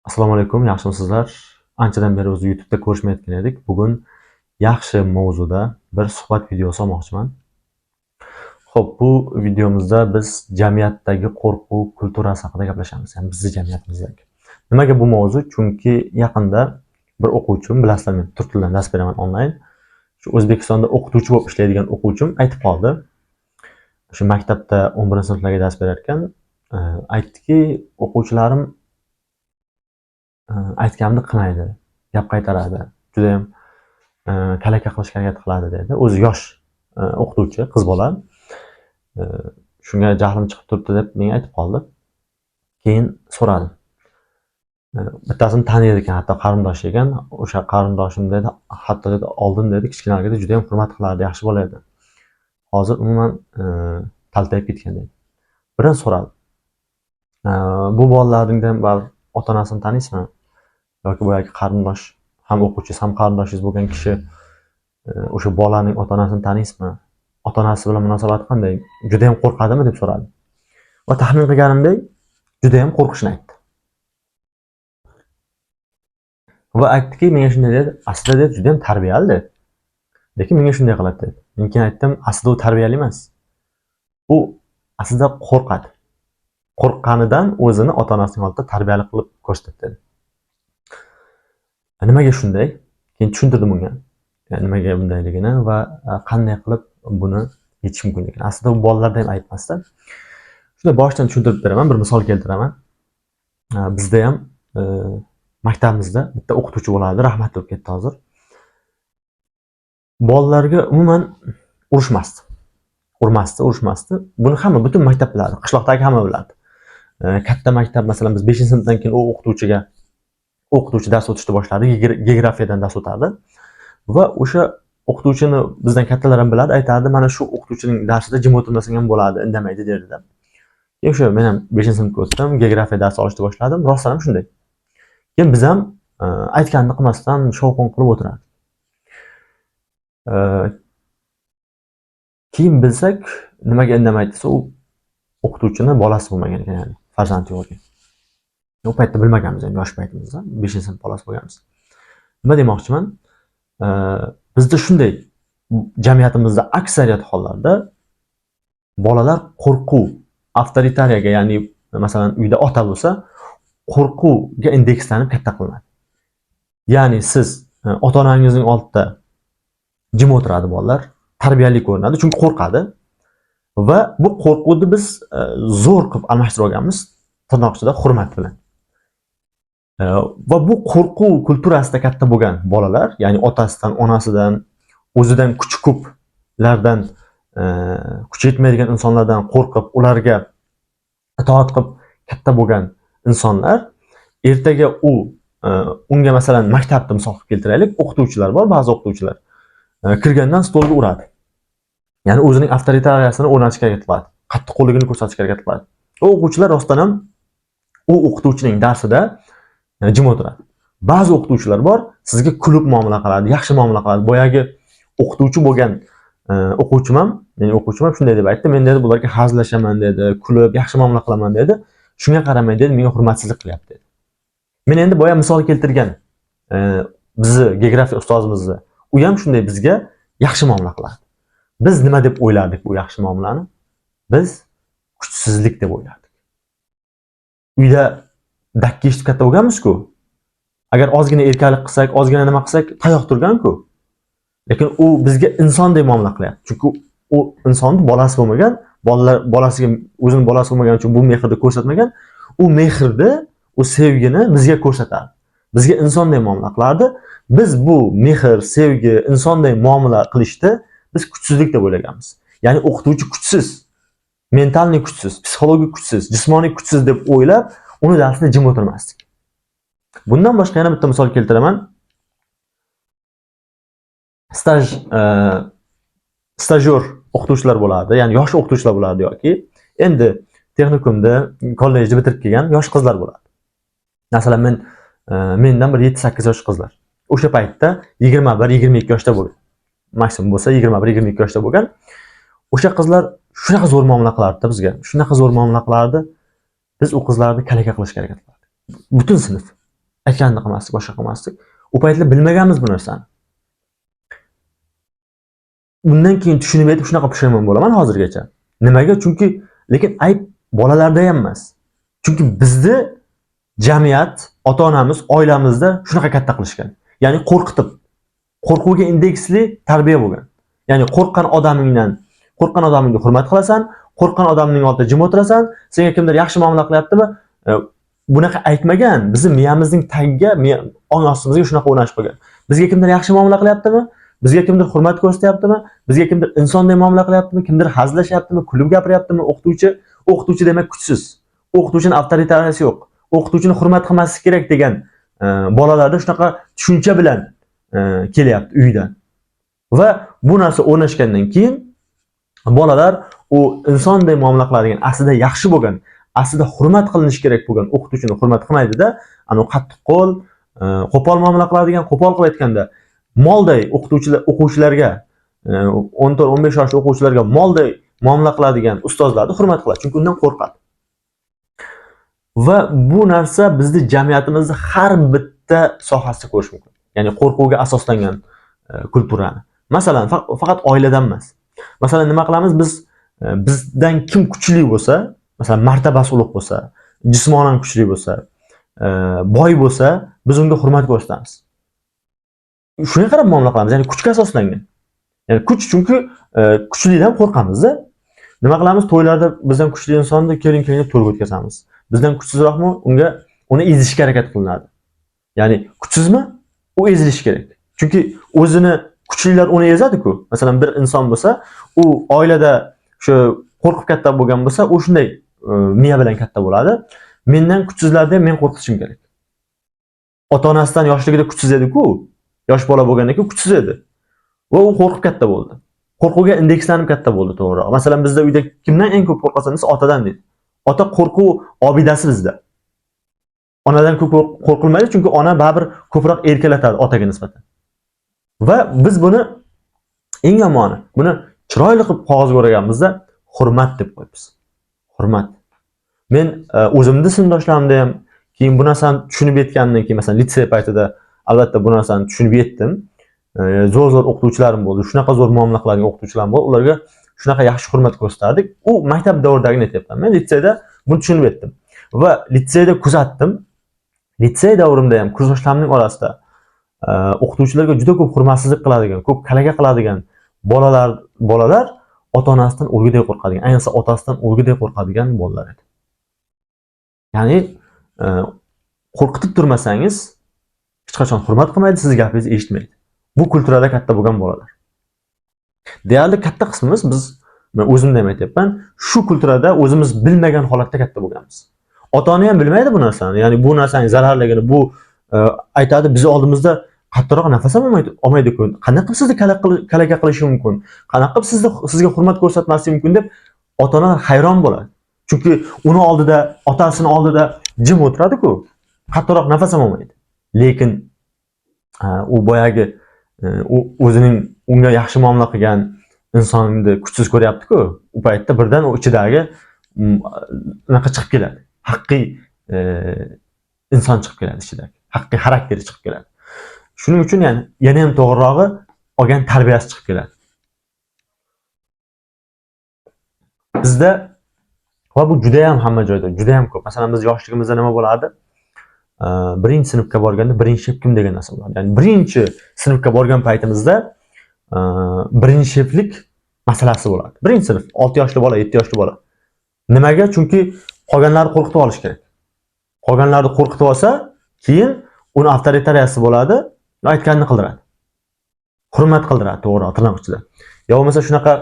Assalomu alaykum, yaxshimisizlar? Anchadan beri o'zi YouTube'da ko'rishmayotgan edik. Bugun yaxshi mavzuda bir suhbat videosi olmoqchiman. Xo'p, bu videomizda biz jamiyatdagi qo'rquv kulturasi haqida gaplashamiz, ya'ni bizning jamiyatimizdagi. Nimaga bu mavzu? Chunki yaqinda bir o'quvchim, bilasizlar, men turk tilidan dars beraman onlayn. Shu O'zbekistonda o'qituvchi bo'lib ishlaydigan o'quvchim aytib qoldi. Shu maktabda 11-sinflarga dars berar ekan, aytdiki, o'quvchilarim aytganimni qilmaydi, gap qaytaradi, juda ham kalaka qilishga harakat qiladi dedi. O'zi yosh o'qituvchi, qiz bola. Shunga jahlim chiqib turibdi deb menga aytib qoldi. Keyin so'radim. Bittasini tanir ekan, hatto qarindosh ekan. O'sha qarindoshim dedi, hatto dedi, oldin dedi, kichkinaligida juda ham hurmat qilardi, yaxshi bola edi. Hozir umuman taltayib ketgan dedi. Biroz so'radim. Bu bolalarning ota-onasini taniysizmi? Yoki boyagi qarindosh, ham o'quvchingiz, ham qarindoshingiz bo'lgan kishi o'sha bolaning ota-onasini taniysizmi? Ota-onasi bilan munosabati qanday? Juda ham qo'rqadimi deb so'radim. Va taxmin qilganimdek, juda ham qo'rqishini aytdi. Va aytdiki, menga shunday dedi, aslida dedi, juda ham tarbiyali dedi. Lekin menga shunday qiladi dedi. Men keyin aytdim, aslida u tarbiyali emas. U aslida qo'rqadi. Qo'rqqanidan o'zini ota-onasining oldida tarbiyali qilib ko'rsatdi dedi. Nimaga shunday? Keyin tushuntirdim unga. Nimaga bundayligini va qanday qilib buni yechish mumkinligini. Aslida bu bolalarda ham ayb emasda. Shunday boshdan tushuntirib beraman, bir misol keltiraman. Bizda ham maktabimizda bitta o'qituvchi bo'lardi, rahmat bo'lib ketdi hozir. Bolalarga umuman urishmasdi. Buni hamma, butun maktab biladi, qishloqdagi hamma biladi. Katta maktab, masalan, biz 5-sinfdan keyin o'qituvchi dars o'tishni boshladi, geografiyadan dars o'tardi. Va o'sha o'qituvchini bizdan kattalar ham biladi, aytardi, mana shu o'qituvchining darsida jim o'tirmasang ham bo'ladi, indamaydi derdi. O'sha men ham 5-sinfga o'tdim, geografiya darsi olishni boshladim, rostdan ham shunday. Keyin biz ham aytganini qilmasdan shovqin qilib o'tirardik. Keyin bilsak, nimaga indamaydi desa, u o'qituvchini bolasi bo'lmagan ekan, ya'ni farzandi yo'q ekan. O paytda bilmaganmiz, ham yosh paytimizda, 5-sinf bolasi bo'lganmiz. Nima demoqchiman? Bizda shunday, jamiyatimizda aksariyat hollarda bolalar qo'rquv, avtoritariyaga, ya'ni masalan uyda ota bo'lsa, qo'rquvga indekslanib katta qilinadi. Ya'ni siz ota-onangizning oldida jim o'tiradi bolalar, tarbiyali ko'rinadi, chunki qo'rqadi va bu qo'rquvni biz zo'r qilib almashtirib olganmiz, tirnoq ichida hurmat bilan. Va bu qo'rquv kulturasida katta bo'lgan bolalar, ya'ni otasidan, onasidan, o'zidan kuchi ko'plardan, kuchi yetmaydigan insonlardan qo'rqib, ularga itoat qilib katta bo'lgan insonlar, ertaga unga masalan maktabda misol qilib keltiraylik, o'qituvchilar bor, ba'zi o'qituvchilar kirgandan stolga uradi. Ya'ni o'zining avtoritariyasini o'rnatishga harakat qiladi, qattiqqo'lligini ko'rsatishga harakat qiladi. O'quvchilar rostdan ham u o'qituvchining darsida jim o'tiradi. Ba'zi o'qituvchilar bor, sizga kulib muomala qiladi, yaxshi muomala qiladi. Boyagi o'qituvchi bo'lgan o'quvchim ham shunday deb aytdi, men dedi, bularga hazillashaman dedi, kulib, yaxshi muomala qilaman dedi. Shunga qaramay dedi, menga hurmatsizlik qilyapti dedi. Men endi boya misol keltirgan bizni geografiya ustozimizni, u ham shunday bizga yaxshi muomala qiladi. Biz nima deb o'ylardik bu yaxshi muomalani? Biz kuchsizlik deb o'ylardik. Uyda dakki eshitib katta bo'lganmiz-ku. Agar ozgina erkalik qilsak, ozgina nima qilsak, tayoq turgan-ku. Lekin u bizga insondek muomala qilyapti. Chunki u insonni bolasi bo'lmagan, bolasiga o'zining bolasi bo'lmagan uchun bu mehrni ko'rsatmagan. U mehrni, u sevgini bizga ko'rsatadi. Bizga insondek muomala qilardi. Biz bu mehr, sevgi, insondek muomala qilishda biz kuchsizlik deb o'ylaganmiz. Ya'ni o'qituvchi kuchsiz, mentalniy kuchsiz, psixologik kuchsiz, jismoniy kuchsiz deb o'ylab, uni darsida jim o'tirmasdik. Bundan boshqa yana bitta misol keltiraman. Stajyor o'qituvchilar bo'lardi, ya'ni yosh o'qituvchilar bo'lardi yoki endi texnikumda, kollejni bitirib kelgan yosh qizlar bo'lardi. Masalan, mendan bir 7-8 yosh qizlar. O'sha paytda 21-22 yoshda bo'lgan. Maksimum bo'lsa 21-22 yoshda bo'lgan. O'sha qizlar shunaqa zo'r muomala qilardi bizga. Shunaqa zo'r muomala qilardi. Biz u qizlarni kalaka qilishga harakat qilardik. Butun sinf. aytganini qilmasdik, boshqa qilmasdik. U paytlar bilmaganmiz bu narsani. Bundan keyin tushunib yetib shunaqa pushaymon bo'laman hozirgacha. Nimaga? Chunki lekin ayb bolalarda ham emas. Chunki bizni jamiyat, ota-onamiz, oilamizda shunaqa katta qilishgan. Ya'ni qo'rqitib, qo'rquvga indeksli tarbiya bo'lgan. Ya'ni qo'rqqan odamingga hurmat qilasan, qo'rqqan odamning oldida jim o'tirasan, senga kimdir yaxshi muomala qilyaptimi? Bunaqa aytmagan. Bizning miyamizning tagiga, ong ostimizga shunaqa o'rnashib qolgan. Bizga kimdir yaxshi muomala qilyaptimi? Bizga kimdir hurmat ko'rsatyaptimi? Bizga kimdir insondek muomala qilyaptimi? Kimdir hazillashyaptimi? Kulib gapiryaptimi? O'qituvchi demak kuchsiz. O'qituvchining avtoritariyasi yo'q. O'qituvchini hurmat qilmaslik kerak degan bolalarda shunaqa tushuncha bilan kelyapti uydan. Va bu narsa o'rnashgandan keyin bolalar u insondek muomala qiladigan, aslida yaxshi bo'lgan, aslida hurmat qilinishi kerak bo'lgan o'qituvchini hurmat qilmaydi-da, ana qattiq qo'l, qo'pol muomala qiladigan, qo'pol qilib aytganda, molday o'quvchilarga 14-15 yoshli o'quvchilarga molday muomala qiladigan ustozlarni hurmat qiladi, chunki undan qo'rqadi. Va bu narsa bizni jamiyatimizda har bitta sohasida ko'rish mumkin. Ya'ni qo'rquvga asoslangan kulturani. Masalan, faqat oiladan emas. Masalan, nima qilamiz biz? Bizdan kim kuchli bo'lsa, masalan, martabasi ulug' bo'lsa, jismonan kuchli bo'lsa, boy bo'lsa, biz unga hurmat ko'rsatamiz. Shunga qarab muomala qilamiz, ya'ni kuchga asoslangan. Ya'ni kuch, chunki kuchlidan qo'rqamiz-da. Nima qilamiz? To'ylarda bizdan kuchli insonni keling deb to'yga o'tkazamiz. Bizdan kuchsizroqmi, uni ezishga harakat qilinadi. Ya'ni kuchsizmi? U ezilishi kerak. Chunki o'zini kuchlilar uni ezadi-ku. Masalan, bir inson bo'lsa, u oilada shu qo'rqib katta bo'lgan bo'lsa, u shunday miya bilan katta bo'ladi. Mendan kuchsizlardan men qo'rqishim kerak. Ota-onasidan yoshligida kuchsiz edi-ku, yosh bola bo'lgandan keyin kuchsiz edi. Va u qo'rqib katta bo'ldi. Qo'rquvga indekslanib katta bo'ldi, to'g'riroq. Masalan, bizda uyda kimdan eng ko'p qo'rqasangiz, otadan deydi. Ota qo'rquv obidasi bizda. Onadan ko'p qo'rqilmaydi, chunki ona baribir ko'proq erkalatadi otaga nisbatan. Va biz buni eng yomoni, buni chiroyli qilib qog'ozga o'raganimizda hurmat deb qo'yibmiz. Hurmat. Men o'zimning sinfdoshlarimda ham keyin bu narsani tushunib yetgandan keyin, masalan, litsey paytida albatta bu narsani tushunib yetdim. Zo'r o'qituvchilarim bo'ldi. Shunaqa zo'r muomala qiladigan o'qituvchilarim bo'ldi. Ularga shunaqa yaxshi hurmat ko'rsatardik. U maktab davridagini aytyapman. Men litseyda buni tushunib yetdim. Va litseyda kuzatdim. Litsey davrimda ham kursdoshlarimning orasida o'qituvchilarga juda ko'p hurmatsizlik qiladigan, ko'p kalaka qiladigan bolalar ota-onasidan o'lgudek qo'rqadigan, ayniqsa otasidan o'lgudek qo'rqadigan bolalar edi. Ya'ni qo'rqitib turmasangiz hech qachon hurmat qilmaydi, siz gapingizni eshitmaydi. Bu kulturada katta bo'lgan bolalar. Deyarli katta qismimiz men o'zimda ham aytyapman, shu kulturada o'zimiz bilmagan holatda katta bo'lganmiz. Ota-ona ham bilmaydi bu narsani. Ya'ni bu narsaning zararligini, bu aytadi, biz oldimizda qattiqroq nafas ham olmaydi-ku. Qanday qilib sizni kalaka qilishi mumkin? Qanday qilib sizga hurmat ko'rsatmasligi mumkin deb ota-onalar hayron bo'ladi. Chunki uni oldida, otasini oldida jim o'tiradi-ku, qattiqroq nafas ham olmaydi. Lekin u boyagi o'zining unga yaxshi muomala qilgan insonni kuchsiz ko'ryapti-ku, u paytda birdan u ichidagi unaqa chiqib keladi. Haqqiy inson chiqib keladi ichidagi. Haqqiy xarakteri chiqib keladi. Shuning uchun yana ham to'g'rirog'i olgan tarbiyasi chiqib keladi. Bizda va bu juda ham hamma joyda, juda ham ko'p. Masalan, biz yoshligimizda nima bo'lardi? Birinchi sinfga borganda birinchi shef kim degan narsa bo'lardi. Ya'ni birinchi sinfga borgan paytimizda birinchi sheflik masalasi bo'lardi. Birinchi sinf 6 yoshli bola, 7 yoshli bola. Nimaga? Chunki qolganlarni qo'rqitib olish kerak. Qolganlarni qo'rqitib olsa, keyin uni avtoritariyasi bo'ladi, aytganini qildiradi. Hurmat qildiradi, to'g'ri, tirnoq ichida. Yo bo'lmasa shunaqa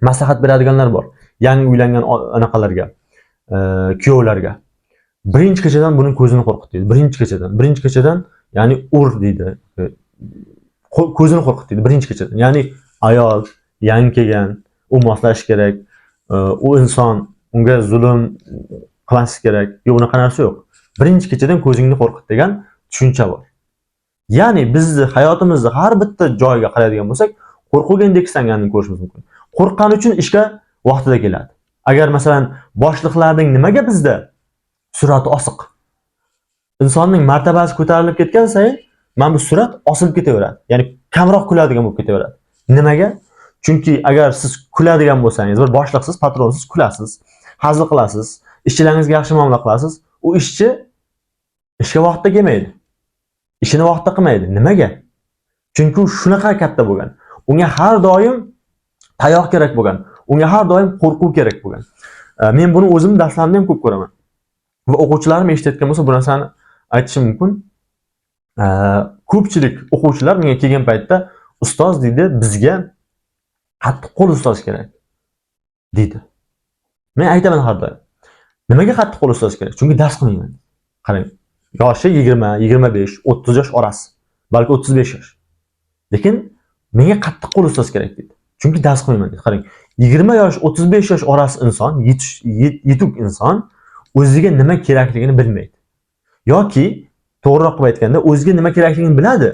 maslahat beradiganlar bor. Yangi uylangan anaqalarga, kuyovlarga. Birinchi kechadan buning ko'zini qo'rqit deydi. Birinchi kechadan, ya'ni ur deydi. Ko'zini qo'rqit deydi birinchi kechadan. Ya'ni ayol yangi kelgan, u moslashish kerak. U inson, unga zulm qilmaslik kerak. Yo'q, unaqa narsa yo'q. Birinchi kechadan ko'zingni qo'rqit degan tushuncha bor. Ya'ni bizni hayotimizda har bitta joyga qaraydigan bo'lsak, qo'rquvga indekslanganini ko'rishimiz mumkin. Qo'rqqan uchun ishga vaqtida keladi. Agar masalan boshliqlarning nimaga bizda surati osiq? insonning martabasi ko'tarilib ketgan sayin mana bu surat osilib ketaveradi. Ya'ni kamroq kuladigan bo'lib ketaveradi. Nimaga? Chunki agar siz kuladigan bo'lsangiz, bir boshliqsiz, patronsiz, kulasiz, hazil qilasiz, ishchilaringizga yaxshi muomala qilasiz, u ishchi ishga vaqtida kelmaydi. Ishini vaqtida qilmaydi. Nimaga? Chunki u shunaqa katta bo'lgan. Unga har doim tayoq kerak bo'lgan. Unga har doim qo'rquv kerak bo'lgan. Men buni o'zim darslarimda ham ko'p ko'raman. Va o'quvchilarim eshitayotgan bo'lsa bu narsani aytishim mumkin. Ko'pchilik o'quvchilar menga kelgan paytda ustoz deydi, bizga qattiq qo'l ustoz kerak deydi. Men aytaman har doim. Nimaga qattiq qo'l ustoz kerak? Chunki dars qilmayman. Qarang, yoshi 20, 25, 30 yosh orasi, balki 35 yosh. Lekin menga qattiq qo'l ustoz kerak deydi. Chunki dars qilmayman deydi. Qarang, 20 yosh, 35 yosh orasi inson, yetuk inson o'ziga nima kerakligini bilmaydi. Yoki to'g'riroq qilib aytganda, o'ziga nima kerakligini biladi,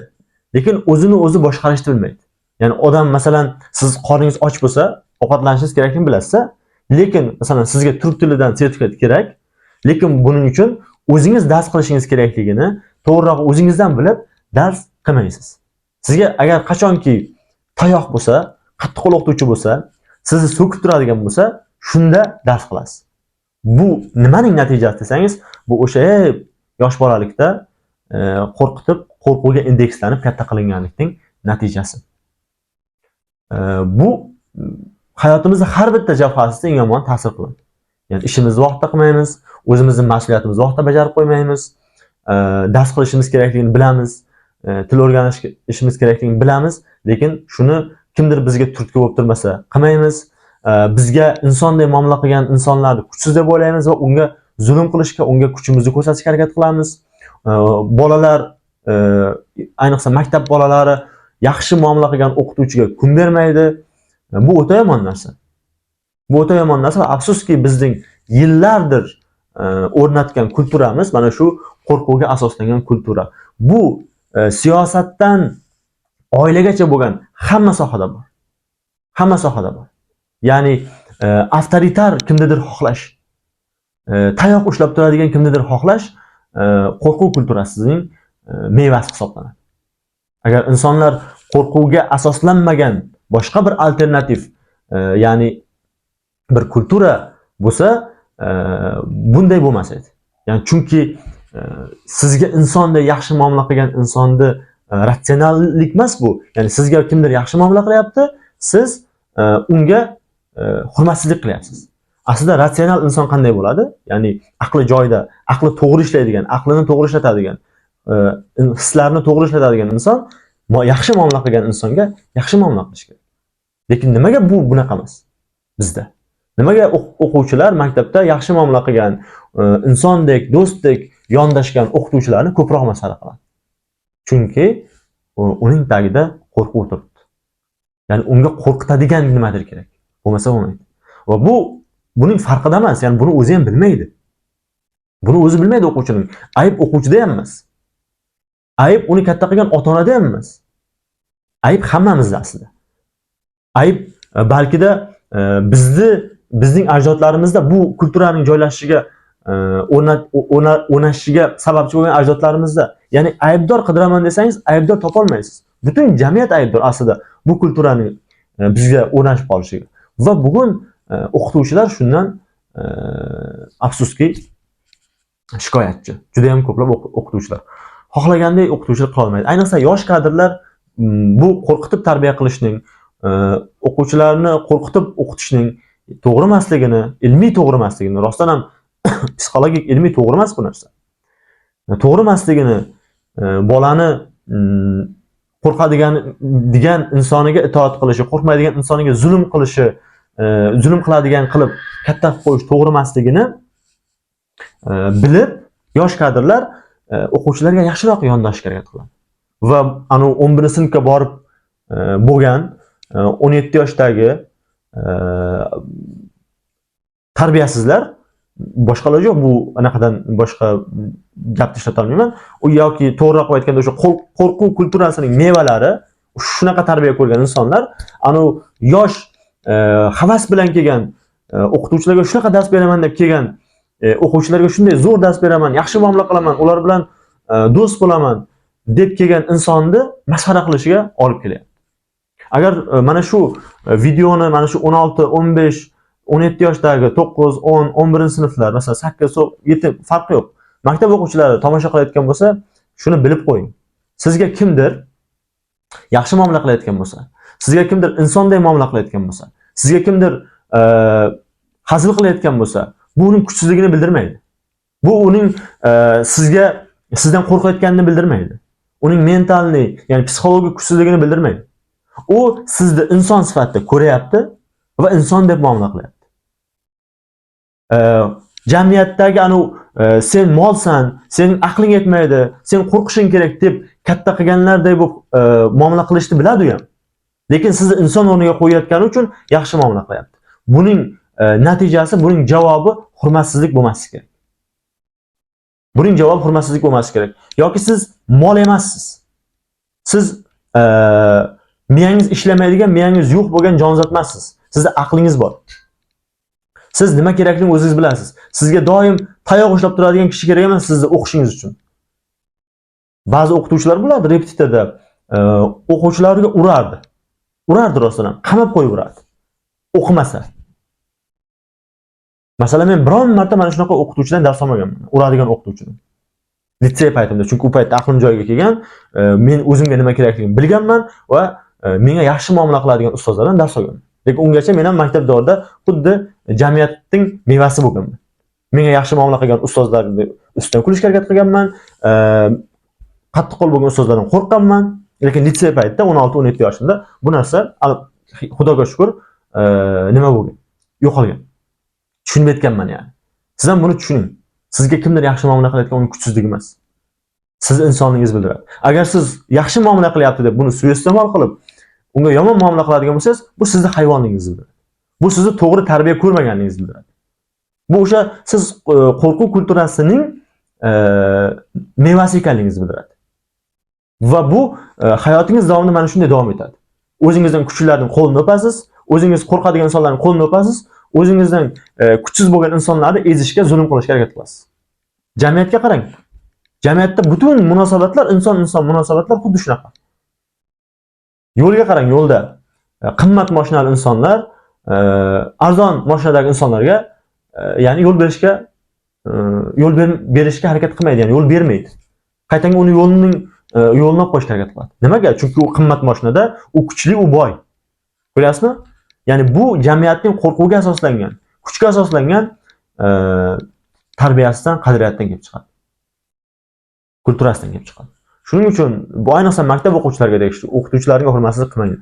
lekin o'zini o'zi boshqarishni bilmaydi. Ya'ni odam masalan siz qorningiz och bo'lsa, ovqatlanishingiz kerakligini bilasiz, lekin masalan sizga turk tilidan sertifikat kerak, lekin buning uchun o'zingiz dars qilishingiz kerakligini to'g'riroq o'zingizdan bilib dars qilmaysiz. Sizga agar qachonki tayoq bo'lsa, qattiq qo'l o'qituvchi bo'lsa, sizni so'kib turadigan bo'lsa, shunda dars qilasiz. Bu nimaning natijasi desangiz, bu o'sha yosh bolalikda qo'rqitib, qo'rquvga indekslanib katta qilinganlikning natijasi. Bu hayotimizda har bitta jabhasida eng yomon ta'sir qiladi. Ya'ni ishimizni vaqtida qilmaymiz, o'zimizning mas'uliyatimizni vaqtida bajarib qo'ymaymiz, dars qilishimiz kerakligini bilamiz, til o'rganishimiz kerakligini bilamiz, lekin shuni kimdir bizga turtki bo'lib turmasa qilmaymiz. Bizga insonday muomala qilgan insonlarni kuchsiz deb o'ylaymiz va unga zulm qilishga, unga kuchimizni ko'rsatishga harakat qilamiz. Bolalar, ayniqsa maktab bolalari yaxshi muomala qilgan o'qituvchiga kun bermaydi. Bu o'ta yomon narsa. Bu o'ta yomon narsa va afsuski bizning yillardir o'rnatgan kulturamiz mana shu qo'rquvga asoslangan kultura. Bu siyosatdan oilagacha bo'lgan hamma sohada bor. Hamma sohada bor. Ya'ni avtoritar kimnidir xohlash, tayoq ushlab turadigan kimnidir xohlash qo'rquv kulturasining mevasi hisoblanadi. Agar insonlar qo'rquvga asoslanmagan boshqa bir alternativ, ya'ni bir kultura bo'lsa, bunday bo'lmas edi. Ya'ni chunki sizga insonday yaxshi muomala qilgan insonni ratsionallik emas bu. Ya'ni sizga kimdir yaxshi muomala qilyapti, siz unga hurmatsizlik qilyapsiz. Aslida ratsional inson qanday bo'ladi? Ya'ni aqli joyida, aqli to'g'ri ishlaydigan, aqlini to'g'ri ishlatadigan, hislarni to'g'ri ishlatadigan inson yaxshi muomala qilgan insonga yaxshi muomala qilish kerak. Lekin nimaga bu bunaqa emas bizda? Nimaga o'quvchilar maktabda yaxshi muomala qilgan, insondek, do'stdek yondashgan o'qituvchilarni ko'proq masala qiladi? Chunki uning tagida qo'rquv turibdi. Ya'ni unga qo'rqitadigan nimadir kerak. Bo'lmasa bo'lmaydi. Va buning farqida emas, ya'ni buni o'zi ham bilmaydi. Buni o'zi bilmaydi o'quvchining. Ayb o'quvchida ham emas. Ayb uni katta qilgan ota-onada ham emas. Ayb hammamizda aslida. Ayb balkida bizning ajdodlarimizda bu kulturaning joylashishiga o'rnashishiga sababchi bo'lgan ajdodlarimizda. Ya'ni aybdor qidiraman desangiz, aybdor topolmaysiz. Butun jamiyat aybdor aslida bu kulturaning bizga o'rnashib qolishiga. Va bugun o'qituvchilar shundan afsuski shikoyatchi. Juda ham ko'plab o'qituvchilar xohlagandek o'qituvchilik qila olmaydi. Ayniqsa yosh kadrlar bu qo'rqitib tarbiya qilishning, o'quvchilarni qo'rqitib o'qitishning to'g'ri emasligini, ilmiy to'g'ri emasligini, rostdan ham psixologik ilmiy to'g'ri emas bu narsa. To'g'ri emasligini, bolani qo'rqadigan insoniga itoat qilishi, qo'rqmaydigan insoniga zulm qilishi, zulm qiladigan qilib katta qilib qo'yish to'g'ri emasligini bilib, yosh kadrlar o'quvchilarga yaxshiroq yondashishga harakat qiladi. Va ana 11-sinfga borib bo'lgan 17 yoshdagi tarbiyasizlar, boshqa iloji yo'q, bu anaqadan boshqa gapni ishlata olmayman. U yoki to'g'riroq aytganda o'sha qo'rquv kulturasining mevalari, shunaqa tarbiya ko'rgan insonlar, ana yosh havas bilan kelgan o'qituvchilarga shunaqa dars beraman deb kelgan o'quvchilarga shunday zo'r dars beraman, yaxshi muomala qilaman, ular bilan do'st bo'laman deb kelgan insonni masxara qilishiga olib kelyapti. Agar mana shu videoni mana shu 16, 15, 17 yoshdagi 9, 10, 11-sinflar, masalan 8, 7 farqi yo'q. Maktab o'quvchilari tomosha qilayotgan bo'lsa, shuni bilib qo'ying. Sizga kimdir yaxshi muomala qilayotgan bo'lsa, sizga kimdir insonday muomala qilayotgan bo'lsa, sizga kimdir hazil qilayotgan bo'lsa, bu uning kuchsizligini bildirmaydi. Bu uning sizdan qo'rqayotganini bildirmaydi. Uning mentalniy, ya'ni psixologik kuchsizligini bildirmaydi. U sizni inson sifatida ko'ryapti va inson deb muomala qilyapti. Jamiyatdagi sen molsan, sening aqling yetmaydi, sen qo'rqishing kerak deb katta qilganlarday bu muomala qilishni biladi u ham. Lekin sizni inson o'rniga qo'yayotgani uchun yaxshi muomala qilyapti. Buning natijasi, buning javobi hurmatsizlik bo'lmasligi kerak. Buning javobi hurmatsizlik bo'lmasligi kerak. Yoki siz mol emassiz. Siz miyangiz ishlamaydigan, miyangiz yo'q bo'lgan jonzot emassiz. Sizda aqlingiz bor. Siz nima kerakligini o'zingiz bilasiz. Sizga doim tayoq ushlab turadigan kishi kerak emas sizni o'qishingiz uchun. Ba'zi o'qituvchilar bo'ladi repetitorda o'quvchilarga urardi. Urardi rostdan, qamab qo'yib urardi. O'qimasa. Masalan, men biron marta mana shunaqa o'qituvchidan dars olmaganman. Uradigan o'qituvchidan. Litsey paytimda, chunki u paytda aqlim joyiga kelgan, men o'zimga nima kerakligini bilganman va menga yaxshi muomala qiladigan ustozlardan dars olganman. Lekin ungacha men ham maktab davrida xuddi jamiyatning mevasi bo'lganman. Menga yaxshi muomala qilgan ustozlarning ustidan kulishga harakat qilganman, qattiq qo'l bo'lgan ustozlardan qo'rqqanman. Lekin litsey paytida 16-17 yoshimda bu narsa Xudoga shukr nima bo'lgan? Yo'qolgan. Tushunib yetganman yani. Siz ham buni tushuning. Sizga kimdir yaxshi muomala qilayotgan uning kuchsizligi emas. Siz insonligingizni bildiradi. Agar siz yaxshi muomala qilyapti deb buni suiiste'mol qilib, unga yomon muomala qiladigan bo'lsangiz, bu sizni hayvonligingizni bildiradi. Bu sizni to'g'ri tarbiya ko'rmaganingizni bildiradi. Bu o'sha siz qo'rquv kulturasining mevasi ekanligingizni bildiradi. Va bu hayotingiz davomida mana shunday davom etadi. O'zingizdan kuchlilarning qo'lini o'pasiz, o'zingiz qo'rqadigan insonlarning qo'lini o'pasiz, o'zingizdan kuchsiz bo'lgan insonlarni ezishga, zulm qilishga harakat qilasiz. Jamiyatga qarang. Jamiyatda butun munosabatlar, inson-inson munosabatlar xuddi shunaqa. Yo'lga qarang, yo'lda qimmat mashinali insonlar arzon mashinadagi insonlarga ya'ni yo'l berishga harakat qilmaydi, ya'ni yo'l bermaydi. Qaytanga uni yo'lini olib qo'yishga harakat qiladi. Nimaga? Chunki u qimmat mashinada, u kuchli, u boy. Ko'ryapsizmi? Ya'ni bu jamiyatning qo'rquvga asoslangan, kuchga asoslangan tarbiyasidan, qadriyatdan kelib chiqadi. Kulturasidan kelib chiqadi. Shuning uchun bu ayniqsa maktab o'quvchilariga tegishli, o'qituvchilarga hurmatsizlik qilmanglar.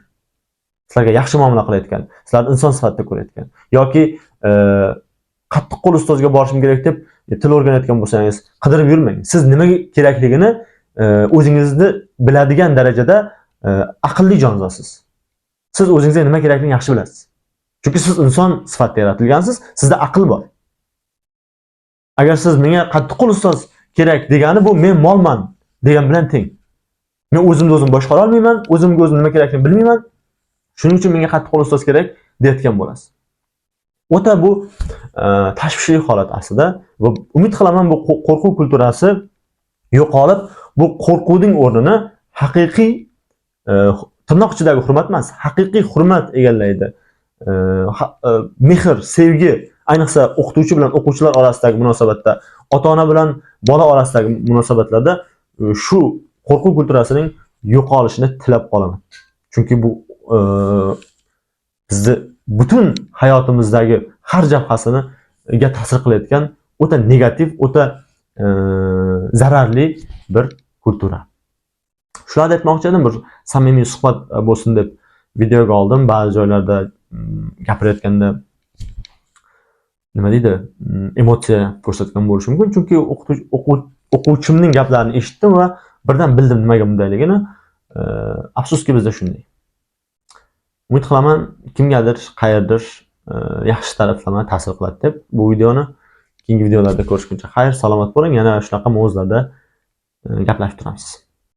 Sizlarga yaxshi muomala qilayotgan, sizlarni inson sifatida ko'rayotgan yoki qattiq qo'l ustozga borishim kerak deb til o'rganayotgan bo'lsangiz, qidirib yurmang. Siz nima kerakligini o'zingizni biladigan darajada aqlli jonzotsiz. Siz o'zingizga nima kerakligini yaxshi bilasiz. Chunki siz inson sifatida yaratilgansiz, sizda aql bor. Agar siz menga qattiq qo'l ustoz kerak degani bu men molman degan bilan teng. Men o'zimni o'zim boshqara olmayman, o'zimga o'zim nima kerakligini bilmayman. Shuning uchun menga qattiq qo'l ustoz kerak deyotgan bo'lasiz. O'ta bu tashvishli holat aslida va umid qilaman bu qo'rquv kulturasi yo'qolib, bu qo'rquvning o'rnini haqiqiy tirnoq ichidagi hurmat emas, haqiqiy hurmat egallaydi. Mehr, sevgi, ayniqsa o'qituvchi bilan o'quvchilar orasidagi munosabatda, ota-ona bilan bola orasidagi munosabatlarda shu qo'rquv kulturasining yo'qolishini tilab qolaman. Chunki bu bizni butun hayotimizdagi har jabhasini ta'sir qilayotgan o'ta negativ, o'ta zararli bir kultura. Shularni aytmoqchi edim, bir samimiy suhbat bo'lsin deb videoga oldim. Ba'zi joylarda gapirayotganda nima deydi, emotsiya ko'rsatgan bo'lishi mumkin. Chunki o'quvchimning gaplarini eshitdim va birdan bildim nimaga bundayligini. Afsuski bizda shunday. Umid qilaman kimgadir, qayerdir yaxshi taraflama ta'sir qiladi deb bu videoni keyingi videolarda ko'rishguncha xayr, salomat bo'ling. Yana shunaqa mavzularda gaplashib turamiz.